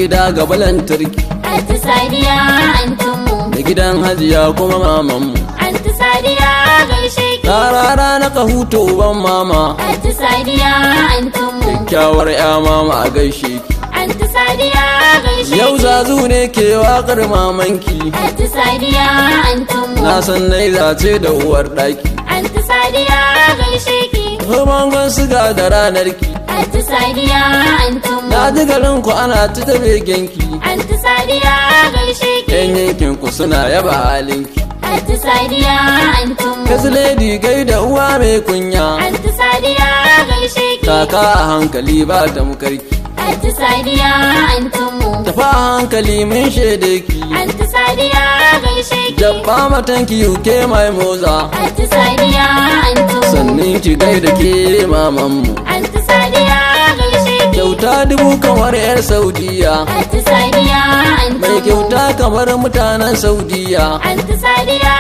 gida gaba lantarki. Anti Sadiya antinmu. Da gidan hajiya kuma mamanmu. Anti Sadiya gaishe ki. Rara na ka huta uban mama. Anti Sadiya antinmu. Kyakkyawar ya mama a gaishe ki. Anti Sadiya gaishe ki. Yau zazu ne ke waƙar mamanki. Anti Sadiya antinmu. Na san nai zace da uwar ɗaki. Anti Sadiya gaishe ki. Bangon siga da ranar ki. Anti Sadiya antinmu. Na ji garin ku ana ta tabe genki. Anti Sadiya gaishe ki. Yan yankin ku suna yaba halinki. Anti Sadiya antinmu. Kasu lady gai da uwa mai kunya. Anti Sadiya gaishe ki. Kaka a hankali ba ta mukarki. Anti Sadiya antinmu. Tafa a hankali mun shaide ki. Anti Sadiya gaishe ki. Jabba matanki yuke mai moza. Anti Sadiya antinmu. Sannin ki gai da ke mamanmu. Anti Sadiya gaishe ki. Kyauta dubu kamar 'yar Saudiya. Anti Sadiya antinmu. Mai kyauta kamar mutanen Saudiya. Anti Sadiya